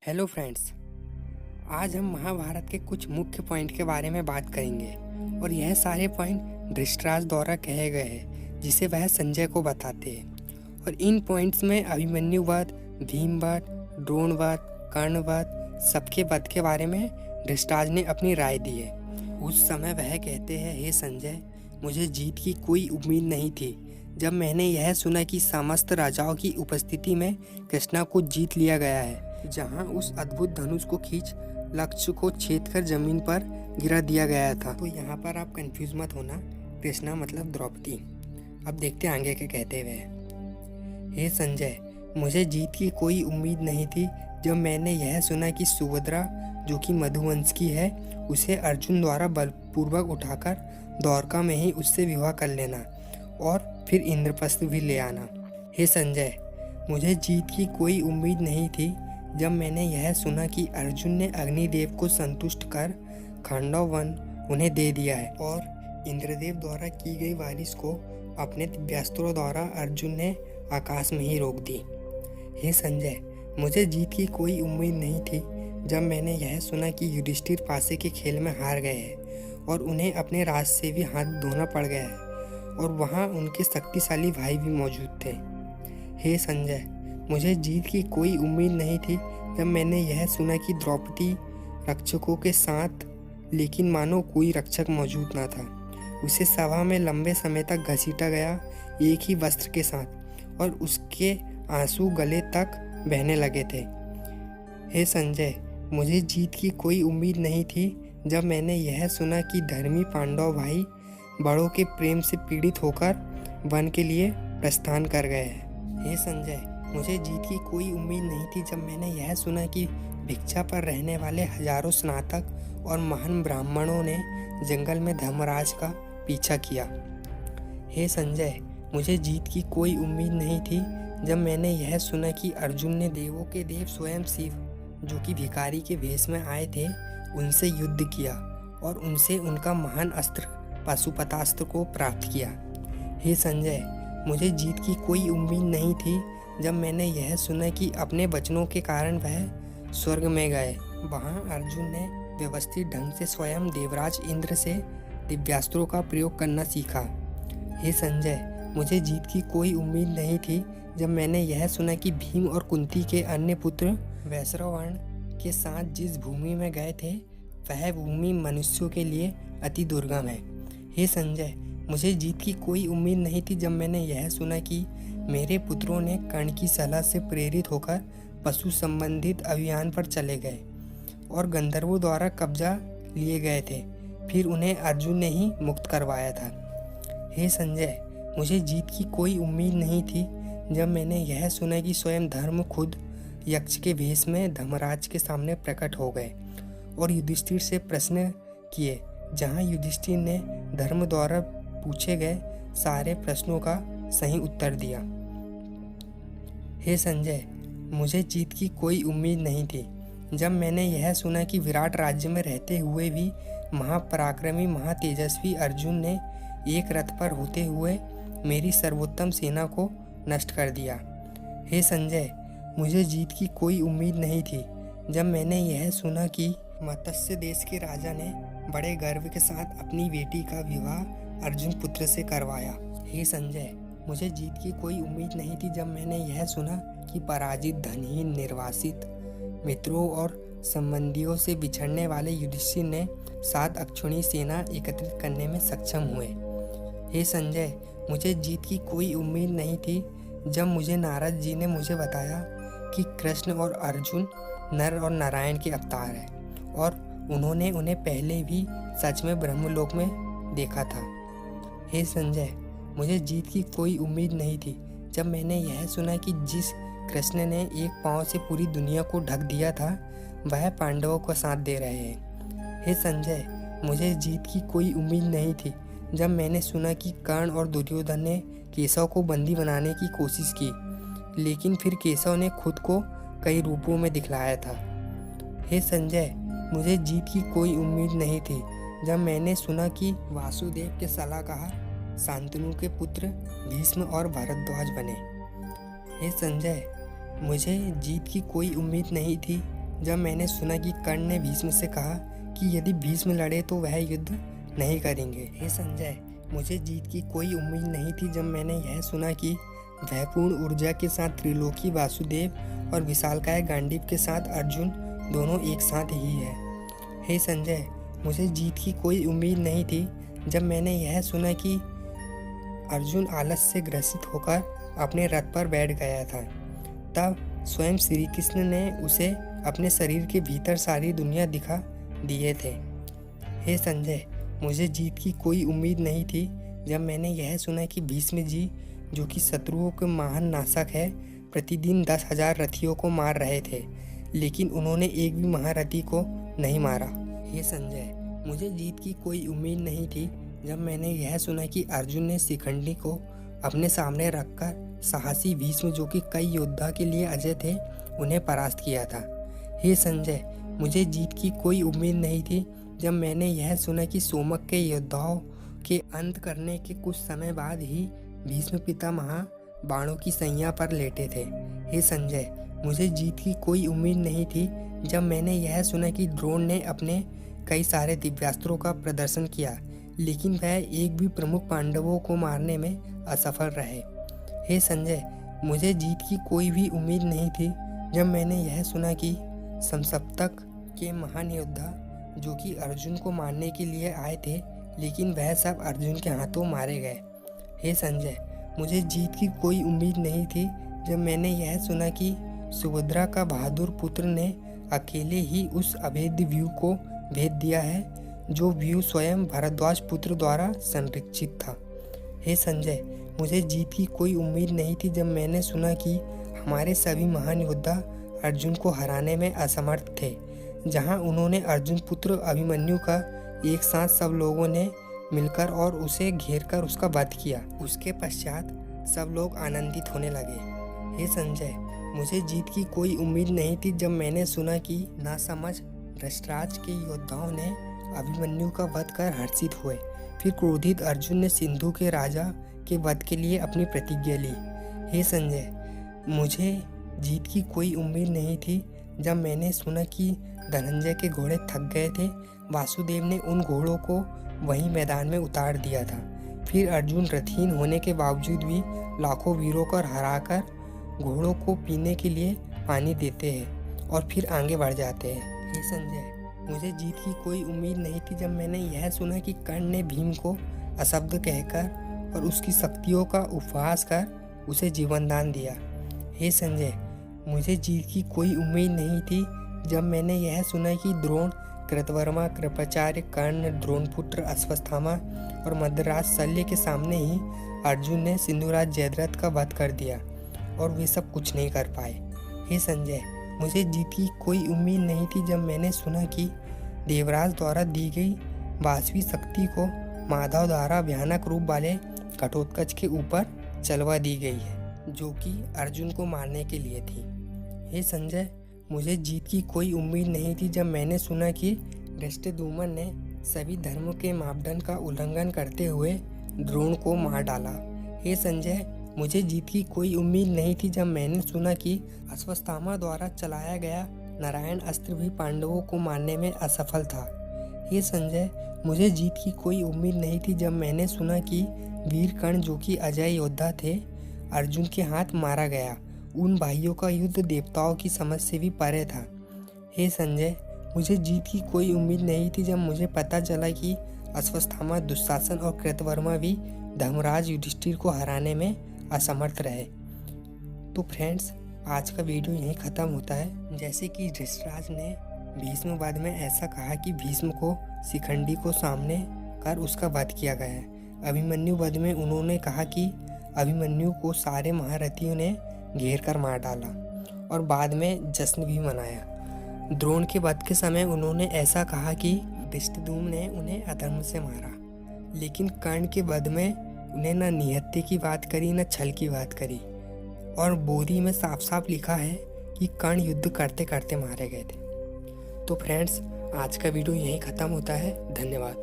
Hello friends. आज हम महाभारत के कुछ मुख्य पॉइंट के बारे में बात करेंगे और यह सारे पॉइंट धृतराष्ट्र द्वारा कहे गए हैं जिसे वह संजय को बताते हैं। और इन पॉइंट्स में अभिमन्यु वध, भीम वध, द्रोण वध, कर्ण वध, सबके वध के बारे में धृतराष्ट्र ने अपनी राय दी है। उस समय वह कहते हैं, हे संजय, मुझे जीत की कोई उम्मीद नहीं थी जब मैंने यह सुना कि समस्त राजाओं की उपस्थिति में कृष्णा को जीत लिया गया है, जहां उस अद्भुत धनुष को खींच लक्ष्य को छेद कर जमीन पर गिरा दिया गया था। तो यहाँ पर आप कंफ्यूज मत होना, कृष्णा मतलब द्रौपदी। अब देखते हैं आगे के कहते हुए। हे संजय, मुझे जीत की कोई उम्मीद नहीं थी जब मैंने यह सुना कि सुभद्रा, जो कि मधुवंश की है, उसे अर्जुन द्वारा बलपूर्वक उठाकर द्वारका में ही उससे विवाह कर लेना और फिर इंद्रप्रस्थ भी ले आना। हे संजय, मुझे जीत की कोई उम्मीद नहीं थी जब मैंने यह सुना कि अर्जुन ने अग्निदेव को संतुष्ट कर खांडव वन उन्हें दे दिया है और इंद्रदेव द्वारा की गई बारिश को अपने दिव्यास्त्रों द्वारा अर्जुन ने आकाश में ही रोक दी। हे संजय, मुझे जीत की कोई उम्मीद नहीं थी जब मैंने यह सुना कि युधिष्ठिर पासे के खेल में हार गए हैं और उन्हें अपने राज से भी हाथ धोना पड़ गया है और वहाँ उनके शक्तिशाली भाई भी मौजूद थे। हे संजय, मुझे जीत की कोई उम्मीद नहीं थी जब मैंने यह सुना कि द्रौपदी रक्षकों के साथ, लेकिन मानो कोई रक्षक मौजूद न था, उसे सभा में लंबे समय तक घसीटा गया एक ही वस्त्र के साथ और उसके आंसू गले तक बहने लगे थे। हे संजय, मुझे जीत की कोई उम्मीद नहीं थी जब मैंने यह सुना कि धर्मी पांडव भाई बड़ों के प्रेम से पीड़ित होकर वन के लिए प्रस्थान कर गए हैं। हे संजय, मुझे जीत की कोई उम्मीद नहीं थी जब मैंने यह सुना कि भिक्षा पर रहने वाले हजारों स्नातक और महान ब्राह्मणों ने जंगल में धर्मराज का पीछा किया। हे संजय, मुझे जीत की कोई उम्मीद नहीं थी जब मैंने यह सुना कि अर्जुन ने देवों के देव स्वयं शिव, जो कि भिखारी के भेष में आए थे, उनसे युद्ध किया और उनसे उनका महान अस्त्र पाशुपतास्त्र को प्राप्त किया। हे संजय, मुझे जीत की कोई उम्मीद नहीं थी जब मैंने यह सुना कि अपने वचनों के कारण वह स्वर्ग में गए। वहाँ अर्जुन ने व्यवस्थित ढंग से स्वयं देवराज इंद्र से दिव्यास्त्रों का प्रयोग करना सीखा। हे संजय, मुझे जीत की कोई उम्मीद नहीं थी जब मैंने यह सुना कि भीम और कुंती के अन्य पुत्र वैश्रवण के साथ जिस भूमि में गए थे, वह भूमि मनुष्यों के लिए अति दुर्गम है। हे संजय, मुझे जीत की कोई उम्मीद नहीं थी जब मैंने यह सुना कि मेरे पुत्रों ने कर्ण की सलाह से प्रेरित होकर पशु संबंधित अभियान पर चले गए और गंधर्वों द्वारा कब्जा लिए गए थे, फिर उन्हें अर्जुन ने ही मुक्त करवाया था। हे संजय, मुझे जीत की कोई उम्मीद नहीं थी जब मैंने यह सुना कि स्वयं धर्म खुद यक्ष के भेष में धर्मराज के सामने प्रकट हो गए और युधिष्ठिर से प्रश्न किए, जहाँ युधिष्ठिर ने धर्म द्वारा पूछे गए सारे प्रश्नों का सही उत्तर दिया। हे संजय, मुझे जीत की कोई उम्मीद नहीं थी जब मैंने यह सुना कि विराट राज्य में रहते हुए भी महापराक्रमी महातेजस्वी अर्जुन ने एक रथ पर होते हुए मेरी सर्वोत्तम सेना को नष्ट कर दिया। हे संजय, मुझे जीत की कोई उम्मीद नहीं थी जब मैंने यह सुना कि मत्स्य देश के राजा ने बड़े गर्व के साथ अपनी बेटी का विवाह अर्जुन पुत्र से करवाया। हे संजय, मुझे जीत की कोई उम्मीद नहीं थी जब मैंने यह सुना कि पराजित, धनहीन, निर्वासित मित्रों और संबंधियों से बिछड़ने वाले युधिष्ठिर ने 7 अक्षौहिणी सेना एकत्रित करने में सक्षम हुए। हे संजय, मुझे जीत की कोई उम्मीद नहीं थी जब मुझे नारद जी ने मुझे बताया कि कृष्ण और अर्जुन नर और नारायण के अवतार हैं और उन्होंने उन्हें पहले भी सच में ब्रह्मलोक में देखा था। हे संजय, मुझे जीत की कोई उम्मीद नहीं थी जब मैंने यह सुना कि जिस कृष्ण ने एक पांव से पूरी दुनिया को ढक दिया था, वह पांडवों को साथ दे रहे हैं। हे संजय, मुझे जीत की कोई उम्मीद नहीं थी जब मैंने सुना कि कर्ण और दुर्योधन ने केशव को बंदी बनाने की कोशिश की, लेकिन फिर केशव ने खुद को कई रूपों में दिखलाया था। हे संजय, मुझे जीत की कोई उम्मीद नहीं थी जब मैंने सुना कि वासुदेव के सलाहकार शांतनु के पुत्र भीष्म और भारद्वाज बने। हे संजय, मुझे जीत की कोई उम्मीद नहीं थी जब मैंने सुना कि कर्ण ने भीष्म से कहा कि यदि भीष्म लड़े तो वह युद्ध नहीं करेंगे। हे संजय, मुझे जीत की कोई उम्मीद नहीं थी जब मैंने यह सुना कि वह पूर्ण ऊर्जा के साथ त्रिलोकी वासुदेव और विशालकाय गांडीव के साथ अर्जुन दोनों एक साथ ही है। हे संजय, मुझे जीत की कोई उम्मीद नहीं थी जब मैंने यह सुना कि अर्जुन आलस से ग्रसित होकर अपने रथ पर बैठ गया था। तब स्वयं श्री कृष्ण ने उसे अपने शरीर के भीतर सारी दुनिया दिखा दिए थे। हे संजय, मुझे जीत की कोई उम्मीद नहीं थी जब मैंने यह सुना कि भीष्म जी, जो कि शत्रुओं के महान नाशक है, प्रतिदिन 10,000 रथियों को मार रहे थे, लेकिन उन्होंने एक भी महारथी को नहीं मारा। हे संजय, मुझे जीत की कोई उम्मीद नहीं थी जब मैंने यह सुना कि अर्जुन ने शिखंडी को अपने सामने रखकर साहसी भीष्म, जो कि कई योद्धा के लिए अजय थे, उन्हें परास्त किया था। हे संजय, मुझे जीत की कोई उम्मीद नहीं थी जब मैंने यह सुना कि सोमक के योद्धाओं के अंत करने के कुछ समय बाद ही भीष्म पितामह बाणों की सैया पर लेटे थे। हे संजय, मुझे जीत की कोई उम्मीद नहीं थी जब मैंने यह सुना कि द्रोण ने अपने कई सारे दिव्यास्त्रों का प्रदर्शन किया, लेकिन वह एक भी प्रमुख पांडवों को मारने में असफल रहे। हे संजय, मुझे जीत की कोई भी उम्मीद नहीं थी जब मैंने यह सुना कि समसप्तक के महान योद्धा, जो कि अर्जुन को मारने के लिए आए थे, लेकिन वह सब अर्जुन के हाथों मारे गए। हे संजय, मुझे जीत की कोई उम्मीद नहीं थी जब मैंने यह सुना कि सुभद्रा का बहादुर पुत्र ने अकेले ही उस अभेद्य व्यू को भेद दिया है, जो व्यू स्वयं भरद्वाज पुत्र द्वारा संरक्षित था। हे संजय, मुझे जीत की कोई उम्मीद नहीं थी जब मैंने सुना कि हमारे सभी महान योद्धा अर्जुन को हराने में असमर्थ थे। जहां उन्होंने अर्जुन पुत्र अभिमन्यु का एक साथ सब लोगों ने मिलकर और उसे घेरकर उसका वध किया। उसके पश्चात सब लोग आनंदित होने लगे। हे संजय, मुझे जीत की कोई उम्मीद नहीं थी जब मैंने सुना कि नासमझ धृतराज के योद्धाओं ने अभिमन्यु का वध कर हर्षित हुए। फिर क्रोधित अर्जुन ने सिंधु के राजा के वध के लिए अपनी प्रतिज्ञा ली। हे संजय, मुझे जीत की कोई उम्मीद नहीं थी जब मैंने सुना कि धनंजय के घोड़े थक गए थे। वासुदेव ने उन घोड़ों को वहीं मैदान में उतार दिया था। फिर अर्जुन रथहीन होने के बावजूद भी लाखों वीरों को हराकर घोड़ों को पीने के लिए पानी देते हैं और फिर आगे बढ़ जाते हैं। हे संजय, मुझे जीत की कोई उम्मीद नहीं थी जब मैंने यह सुना कि कर्ण ने भीम को अशब्द कहकर और उसकी शक्तियों का उपहास कर उसे जीवन दान दिया। हे संजय, मुझे जीत की कोई उम्मीद नहीं थी जब मैंने यह सुना कि द्रोण, कृतवर्मा, कृपाचार्य, कर्ण, द्रोणपुत्र, अश्वत्थामा और मद्रास शल्य के सामने ही अर्जुन ने सिंधुराज जयद्रथ का वध कर दिया और वे सब कुछ नहीं कर पाए। हे संजय, मुझे जीत की कोई उम्मीद नहीं थी जब मैंने सुना कि देवराज द्वारा दी गई वासवी शक्ति को माधव द्वारा भयानक रूप वाले घटोत्कच के ऊपर चलवा दी गई है, जो कि अर्जुन को मारने के लिए थी। हे संजय, मुझे जीत की कोई उम्मीद नहीं थी जब मैंने सुना कि धृष्टद्युम्न ने सभी धर्मों के मापदंड का उल्लंघन करते हुए द्रोण को मार डाला। हे संजय, मुझे जीत की कोई उम्मीद नहीं थी जब मैंने सुना कि अश्वत्थामा द्वारा चलाया गया नारायण अस्त्र भी पांडवों को मारने में असफल था। हे संजय, मुझे जीत की कोई उम्मीद नहीं थी जब मैंने सुना कि वीर कर्ण, जो कि अजय योद्धा थे, अर्जुन के हाथ मारा गया। उन भाइयों का युद्ध देवताओं की समझ से भी परे था। हे संजय, मुझे जीत की कोई उम्मीद नहीं थी जब मुझे पता चला कि अश्वत्थामा, दुशासन और कृतवर्मा भी धर्मराज युधिष्ठिर को हराने में असमर्थ रहे। तो फ्रेंड्स, आज का वीडियो यहीं ख़त्म होता है। जैसे कि धृतराज ने भीष्म वध में ऐसा कहा कि भीष्म को शिखंडी को सामने कर उसका वध किया गया है। अभिमन्यु वध में उन्होंने कहा कि अभिमन्यु को सारे महारथियों ने घेर कर मार डाला और बाद में जश्न भी मनाया। द्रोण के वध के समय उन्होंने ऐसा कहा कि धृष्टद्युम्न ने उन्हें अधर्म से मारा, लेकिन कर्ण के वध में उन्हें न निहत्थे की बात करी न छल की बात करी, और बोरी में साफ साफ लिखा है कि कर्ण युद्ध करते करते मारे गए थे। तो फ्रेंड्स, आज का वीडियो यहीं ख़त्म होता है। धन्यवाद।